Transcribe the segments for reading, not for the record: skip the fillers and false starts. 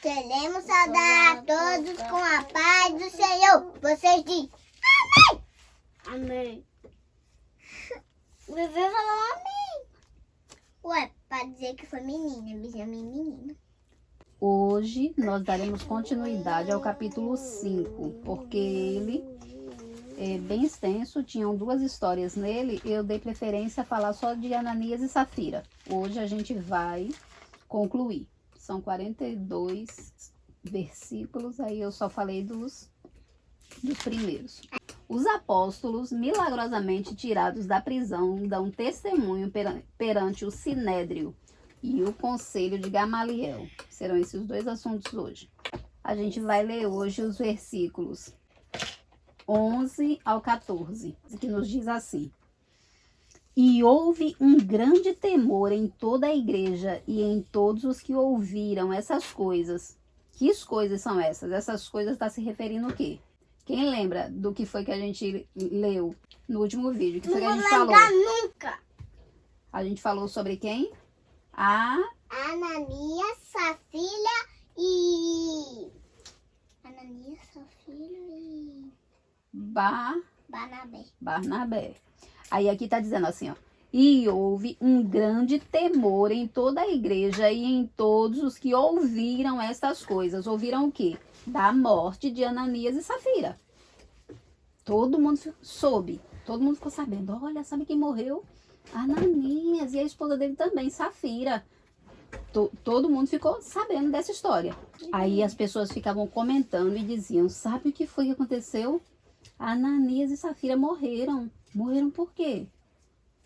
Queremos saudar a todos com a paz do Senhor. Vocês dizem amém. Amém. Bebê falou amém. Ué, para dizer que foi menina, Benjamin menina. Hoje nós daremos continuidade ao capítulo 5, porque ele é bem extenso, tinham 2 histórias nele, eu dei preferência a falar só de Ananias e Safira. Hoje a gente vai concluir. São 42 versículos, aí eu só falei dos primeiros. Os apóstolos, milagrosamente tirados da prisão, dão testemunho perante o Sinédrio e o conselho de Gamaliel. Serão esses os 2 assuntos hoje. A gente vai ler hoje os versículos 11 ao 14, que nos diz assim: E houve um grande temor em toda a igreja e em todos os que ouviram essas coisas. Que coisas são essas? Essas coisas está se referindo o quê? Quem lembra do que foi que a gente leu no último vídeo? Que foi que a gente falou? Não vou lembrar nunca. A gente falou sobre quem? Ananias, Safira e... Ananias, Safira e... Barnabé. Aí aqui tá dizendo assim, ó. E houve um grande temor em toda a igreja e em todos os que ouviram estas coisas. Ouviram o quê? Da morte de Ananias e Safira. Todo mundo soube. Todo mundo ficou sabendo. Olha, sabe quem morreu? Ananias e a esposa dele também, Safira. Todo mundo ficou sabendo dessa história. Aí as pessoas ficavam comentando e diziam, sabe o que foi que aconteceu? Ananias e Safira morreram. Morreram por quê?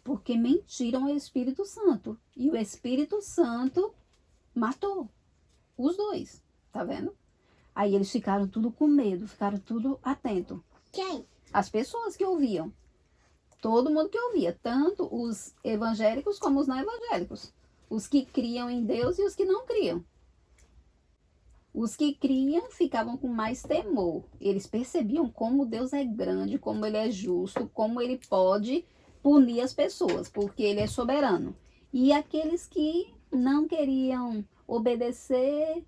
Porque mentiram ao Espírito Santo. E o Espírito Santo matou os 2. Tá vendo? Aí eles ficaram tudo com medo, ficaram tudo atento. Quem? As pessoas que ouviam. Todo mundo que ouvia. Tanto os evangélicos como os não evangélicos. Os que criam em Deus e os que não criam. Os que criam ficavam com mais temor. Eles percebiam como Deus é grande, como Ele é justo, como Ele pode punir as pessoas, porque Ele é soberano. E aqueles que não queriam obedecer,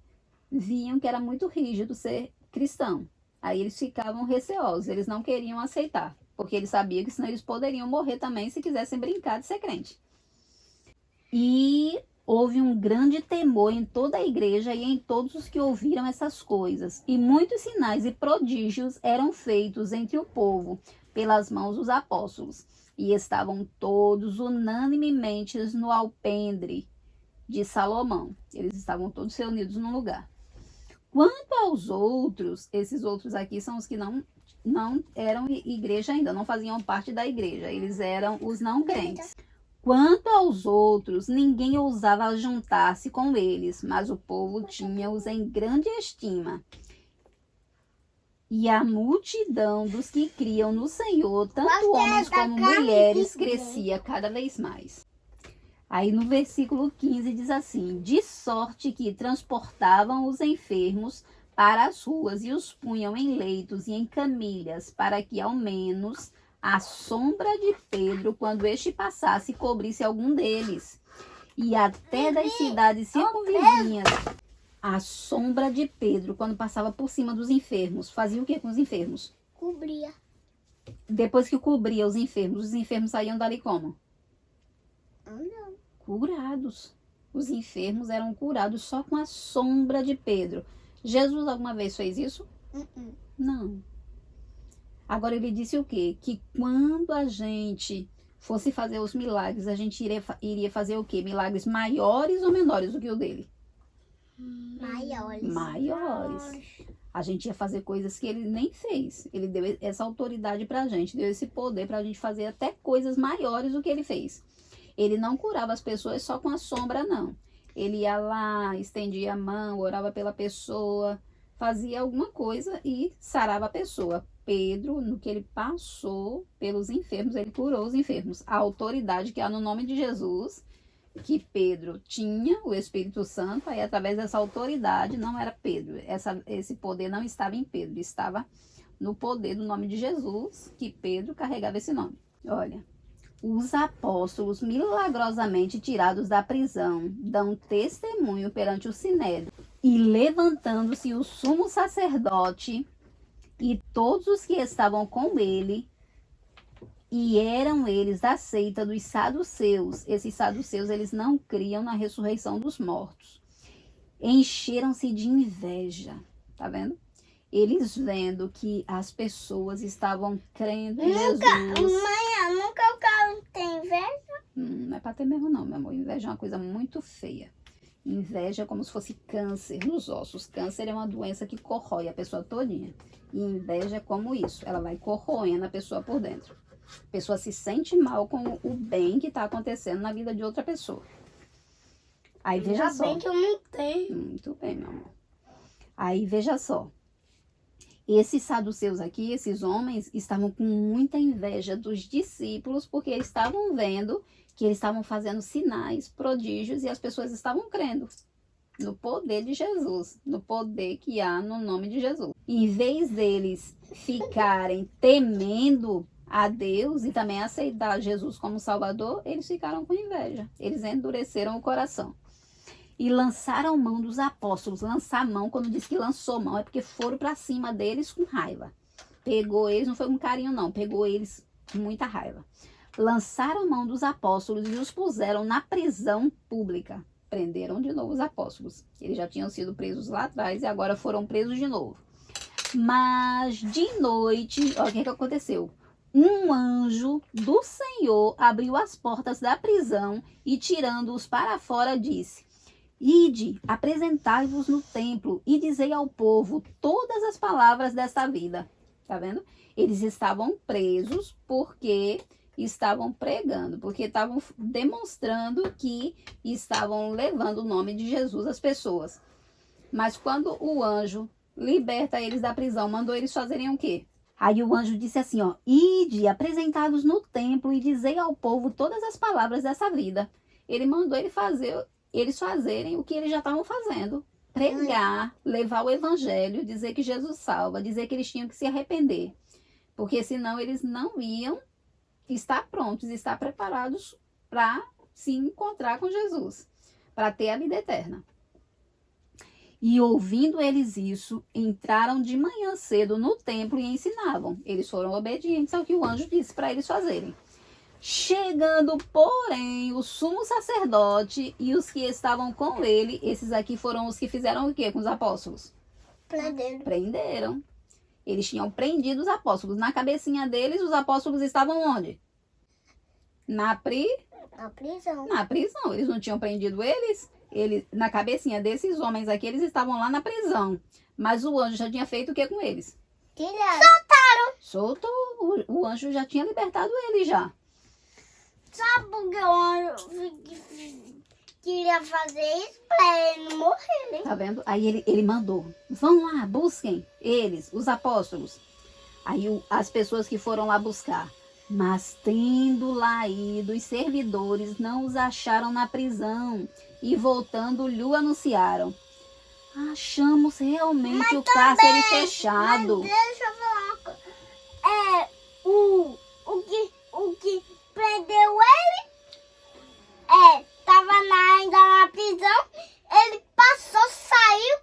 viam que era muito rígido ser cristão. Aí eles ficavam receosos, eles não queriam aceitar, porque eles sabiam que senão eles poderiam morrer também se quisessem brincar de ser crente. E houve um grande temor em toda a igreja e em todos os que ouviram essas coisas. E muitos sinais e prodígios eram feitos entre o povo pelas mãos dos apóstolos. E estavam todos unanimemente no alpendre de Salomão. Eles estavam todos reunidos num lugar. Quanto aos outros, esses outros aqui são os que não eram igreja ainda, não faziam parte da igreja. Eles eram os não crentes. Quanto aos outros, ninguém ousava juntar-se com eles, mas o povo tinha-os em grande estima. E a multidão dos que criam no Senhor, tanto homens como mulheres, crescia cada vez mais. Aí no versículo 15 diz assim: de sorte que transportavam os enfermos para as ruas e os punham em leitos e em camilhas, para que ao menos a sombra de Pedro, quando este passasse, cobrisse algum deles. E até das cidades circunvizinhas, a sombra de Pedro, quando passava por cima dos enfermos, fazia o que com os enfermos? Cobria. Depois que cobria os enfermos saíam dali como? Não. Curados. Os enfermos eram curados só com a sombra de Pedro. Jesus alguma vez fez isso? Não. Agora ele disse o quê? Que quando a gente fosse fazer os milagres, a gente iria fazer o quê? Milagres maiores ou menores do que o dele? Maiores. A gente ia fazer coisas que ele nem fez. Ele deu essa autoridade pra gente, deu esse poder pra gente fazer até coisas maiores do que ele fez. Ele não curava as pessoas só com a sombra, não. Ele ia lá, estendia a mão, orava pela pessoa, fazia alguma coisa e sarava a pessoa. Pedro, no que ele passou pelos enfermos, ele curou os enfermos. A autoridade que há no nome de Jesus, que Pedro tinha, o Espírito Santo, aí através dessa autoridade, não era Pedro. Esse poder não estava em Pedro, estava no poder do nome de Jesus, que Pedro carregava esse nome. Olha, os apóstolos, milagrosamente tirados da prisão, dão testemunho perante o Sinédrio E levantando-se o sumo sacerdote e todos os que estavam com ele, e eram eles da seita dos saduceus. Esses saduceus, eles não criam na ressurreição dos mortos. Encheram-se de inveja, tá vendo? Eles vendo que as pessoas estavam crendo em Jesus. Mãe, nunca o cara tem inveja? Não é pra ter mesmo não, meu amor. Inveja é uma coisa muito feia. Inveja é como se fosse câncer nos ossos. Câncer é uma doença que corrói a pessoa todinha. E inveja é como isso. Ela vai corroendo a pessoa por dentro. A pessoa se sente mal com o bem que está acontecendo na vida de outra pessoa. Aí veja só. Ainda bem que eu não tenho. Muito bem, meu amor. Aí veja só. Esses saduceus aqui, esses homens, estavam com muita inveja dos discípulos, porque eles estavam vendo que eles estavam fazendo sinais, prodígios, e as pessoas estavam crendo no poder de Jesus, no poder que há no nome de Jesus. Em vez deles ficarem temendo a Deus e também aceitar Jesus como Salvador, eles ficaram com inveja. Eles endureceram o coração. E lançaram mão dos apóstolos. Lançar mão, quando diz que lançou mão, é porque foram para cima deles com raiva. Pegou eles, não foi com carinho não, pegou eles com muita raiva. Lançaram mão dos apóstolos e os puseram na prisão pública. Prenderam de novo os apóstolos. Eles já tinham sido presos lá atrás e agora foram presos de novo. Mas de noite, olha o que aconteceu. Um anjo do Senhor abriu as portas da prisão e, tirando-os para fora, disse: Ide, apresentai-vos no templo e dizei ao povo todas as palavras desta vida. Tá vendo? Eles estavam presos porque estavam pregando, porque estavam demonstrando que estavam levando o nome de Jesus às pessoas. Mas quando o anjo liberta eles da prisão, mandou eles fazerem o quê? Aí o anjo disse assim, ó: Ide, apresentados no templo e dizei ao povo todas as palavras dessa vida. Ele mandou eles fazerem o que eles já estavam fazendo. Pregar, levar o evangelho, dizer que Jesus salva, dizer que eles tinham que se arrepender. Porque senão eles não iam estar prontos, estar preparados para se encontrar com Jesus, para ter a vida eterna. E ouvindo eles isso, entraram de manhã cedo no templo e ensinavam. Eles foram obedientes ao que o anjo disse para eles fazerem. Chegando, porém, o sumo sacerdote e os que estavam com ele, esses aqui foram os que fizeram o quê com os apóstolos? Prenderam. Eles tinham prendido os apóstolos. Na cabecinha deles, os apóstolos estavam onde? Na prisão. Na prisão. Eles não tinham prendido eles? Na cabecinha desses homens aqui, eles estavam lá na prisão. Mas o anjo já tinha feito o que com eles? Soltou. O anjo já tinha libertado eles já. Sabe por que o anjo queria fazer isso? Pra ele não morrer, né? Tá vendo? Aí ele mandou: vão lá, busquem eles, os apóstolos. Aí as pessoas que foram lá buscar. Mas tendo lá ido, os servidores não os acharam na prisão. E voltando, lhe anunciaram: achamos realmente o cárcere fechado. Mas deixa eu falar uma coisa. O que prendeu ele, tava ainda na prisão, ele passou, saiu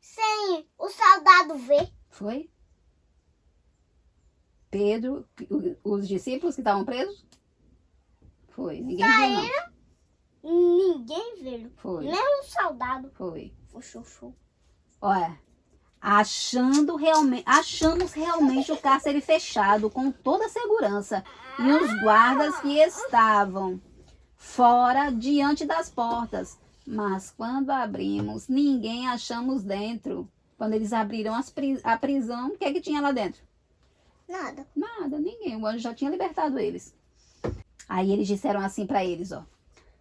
sem o soldado ver. Foi? Pedro, os discípulos que estavam presos? Foi. Ninguém viu, não. Ninguém viu. Foi. Nem o soldado. Foi. Chuchu. Olha, achamos realmente o cárcere fechado com toda a segurança e os guardas que estavam fora diante das portas. Mas quando abrimos, ninguém achamos dentro. Quando eles abriram a prisão, o que é que tinha lá dentro? Nada, ninguém. O anjo já tinha libertado eles. Aí eles disseram assim para eles, ó: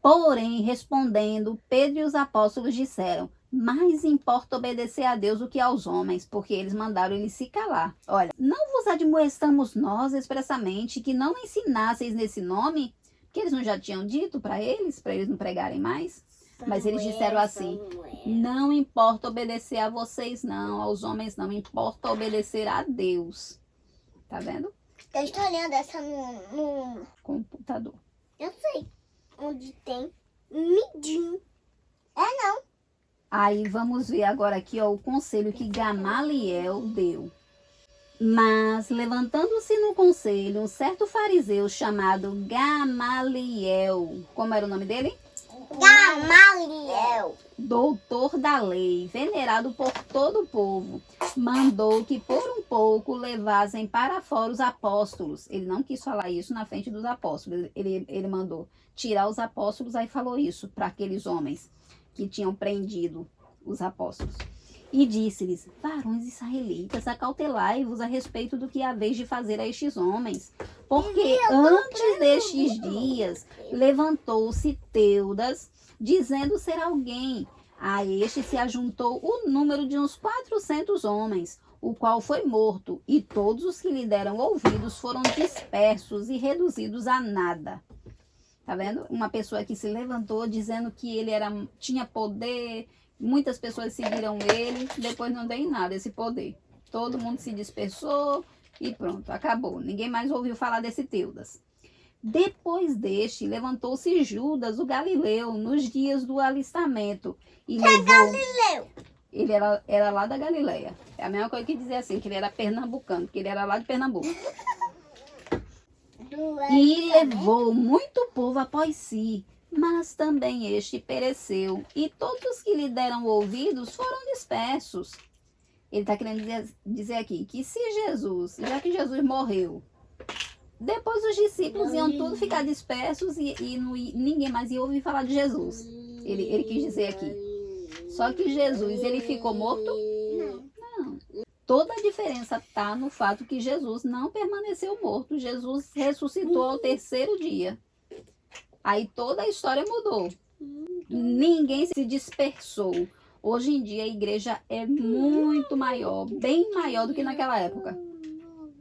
porém, respondendo, Pedro e os apóstolos disseram: mais importa obedecer a Deus do que aos homens, porque eles mandaram ele se calar. Olha, não vos admoestamos nós expressamente que não ensinasseis nesse nome, que eles não já tinham dito para eles não pregarem mais? Mas eles disseram assim: não importa obedecer a vocês não, aos homens não, importa obedecer a Deus. Tá vendo? Eu estou olhando essa no computador. Eu sei onde tem midinho. Não. Aí vamos ver agora aqui, ó, o conselho que Gamaliel deu. Mas, levantando-se no conselho, um certo fariseu chamado Gamaliel, como era o nome dele? Gamaliel. Doutor da lei, venerado por todo o povo, mandou que por um pouco levassem para fora os apóstolos. Ele não quis falar isso na frente dos apóstolos, ele mandou tirar os apóstolos, aí falou isso para aqueles homens que tinham prendido os apóstolos. E disse-lhes: varões israelitas, acautelai-vos a respeito do que haveis de fazer a estes homens, porque antes destes dias levantou-se Teudas, dizendo ser alguém. A este se ajuntou o número de uns 400 homens, o qual foi morto, e todos os que lhe deram ouvidos foram dispersos e reduzidos a nada. Tá vendo? Uma pessoa que se levantou dizendo que ele tinha poder, muitas pessoas seguiram ele, depois não deu em nada esse poder. Todo mundo se dispersou e pronto, acabou. Ninguém mais ouviu falar desse Teudas. Depois deste, levantou-se Judas, o Galileu, nos dias do alistamento. E levou... Galileu. Ele era lá da Galileia. É a mesma coisa que dizer assim, que ele era pernambucano, porque ele era lá de Pernambuco. E levou muito povo após si, mas também este pereceu, e todos os que lhe deram ouvidos foram dispersos. Ele está querendo dizer aqui que se Jesus, já que Jesus morreu, depois os discípulos iam tudo ficar dispersos e ninguém mais ia ouvir falar de Jesus. Ele quis dizer aqui. Só que Jesus, ele ficou morto? Não. Toda a diferença está no fato que Jesus não permaneceu morto. Jesus ressuscitou ao terceiro dia. Aí toda a história mudou. Ninguém se dispersou. Hoje em dia a igreja é muito maior, bem maior do que naquela época.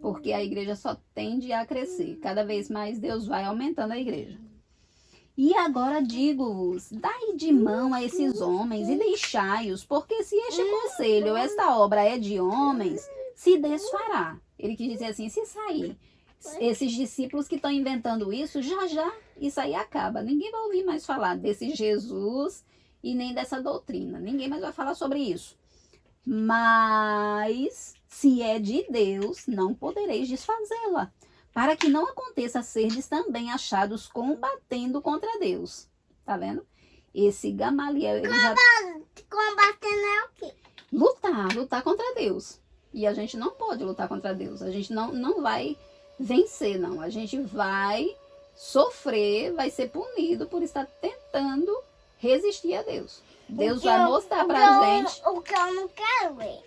Porque a igreja só tende a crescer. Cada vez mais Deus vai aumentando a igreja. E agora digo-vos, dai de mão a esses homens e deixai-os, porque se este conselho, esta obra é de homens, se desfará. Ele quis dizer assim, se sair esses discípulos que estão inventando isso, já isso aí acaba. Ninguém vai ouvir mais falar desse Jesus e nem dessa doutrina. Ninguém mais vai falar sobre isso. Mas, se é de Deus, não podereis desfazê-la, para que não aconteça serdes também achados combatendo contra Deus. Tá vendo? Esse Gamaliel, ele já... Combatendo é o quê? Lutar contra Deus. E a gente não pode lutar contra Deus. A gente não vai vencer, não. A gente vai sofrer, vai ser punido por estar tentando resistir a Deus. Deus vai mostrar pra gente... O que eu não quero ver.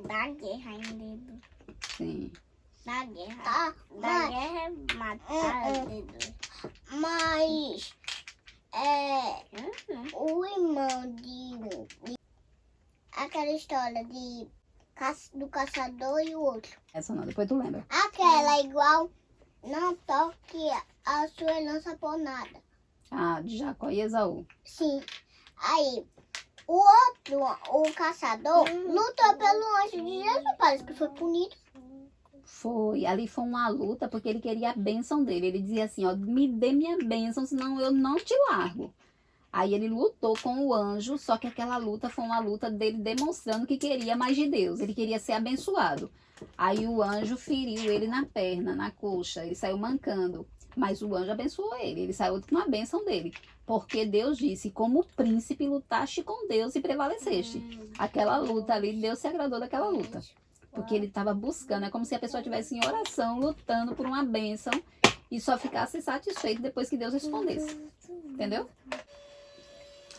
Da guerra ainda. Sim. Da guerra. Da guerra é matar dedo. Mas... o irmão de... Aquela história do caçador e o outro. Essa não, depois tu lembra. Aquela igual... Não toque a sua herança por nada. Ah, de Jacó e Esaú. Sim. Aí, o outro, o caçador, lutou pelo anjo de Jesus. Parece que foi punido. Foi, ali foi uma luta porque ele queria a bênção dele. Ele dizia assim, ó, me dê minha bênção, senão eu não te largo. Aí ele lutou com o anjo, só que aquela luta foi uma luta dele demonstrando que queria mais de Deus. Ele queria ser abençoado. Aí o anjo feriu ele na perna, na coxa, ele saiu mancando. Mas o anjo abençoou ele saiu com a bênção dele. Porque Deus disse, como príncipe lutaste com Deus e prevaleceste. Aquela luta ali, Deus se agradou daquela luta. Porque ele estava buscando, é como se a pessoa estivesse em oração, lutando por uma bênção e só ficasse satisfeito depois que Deus respondesse. Entendeu?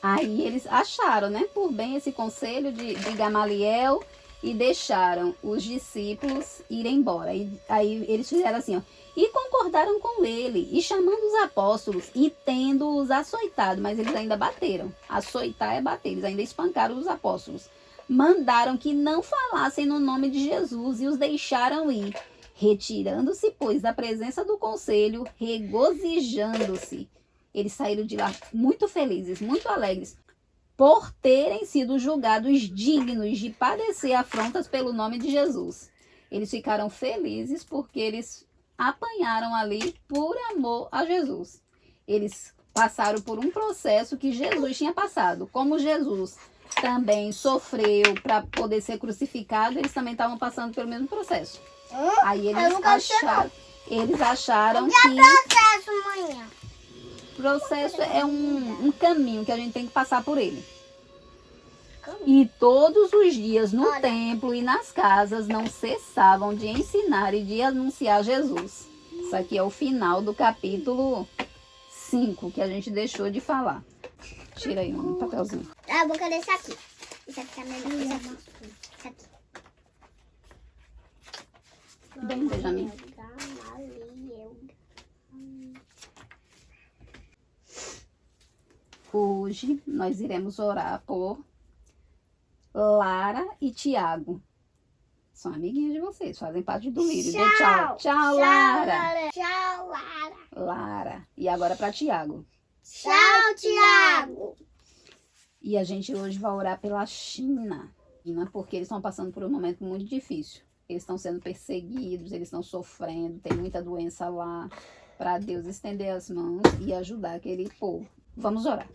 Aí eles acharam, né, por bem esse conselho de Gamaliel e deixaram os discípulos ir embora. Aí eles fizeram assim, ó, e concordaram com ele, e chamando os apóstolos, e tendo-os açoitado, mas eles ainda bateram. Açoitar é bater, eles ainda espancaram os apóstolos. Mandaram que não falassem no nome de Jesus e os deixaram ir. Retirando-se, pois, da presença do conselho, regozijando-se. Eles saíram de lá muito felizes, muito alegres, por terem sido julgados dignos de padecer afrontas pelo nome de Jesus. Eles ficaram felizes porque eles apanharam ali por amor a Jesus. Eles passaram por um processo que Jesus tinha passado. Como Jesus também sofreu para poder ser crucificado, eles também estavam passando pelo mesmo processo. Aí Eu nunca sei, não. eles acharam que Processo, manhã. processo é um caminho que a gente tem que passar por ele. E todos os dias no Olha. templo e nas casas não cessavam de ensinar e de anunciar Jesus. Isso aqui é o final do capítulo 5, que a gente deixou de falar. Tira aí um papelzinho. Ah, eu vou querer esse aqui. Esse aqui tá melhor. Esse aqui. Esse aqui. Bem, Benjamin. Hoje nós iremos orar por Lara e Tiago. São amiguinhos de vocês, fazem parte do lírio. Dê tchau. Tchau, Lara. Tchau, Lara. Lara. E agora para Tiago. Tchau, Tiago. E a gente hoje vai orar pela China, porque eles estão passando por um momento muito difícil. Eles estão sendo perseguidos, eles estão sofrendo, tem muita doença lá. Para Deus estender as mãos e ajudar aquele povo. Vamos orar.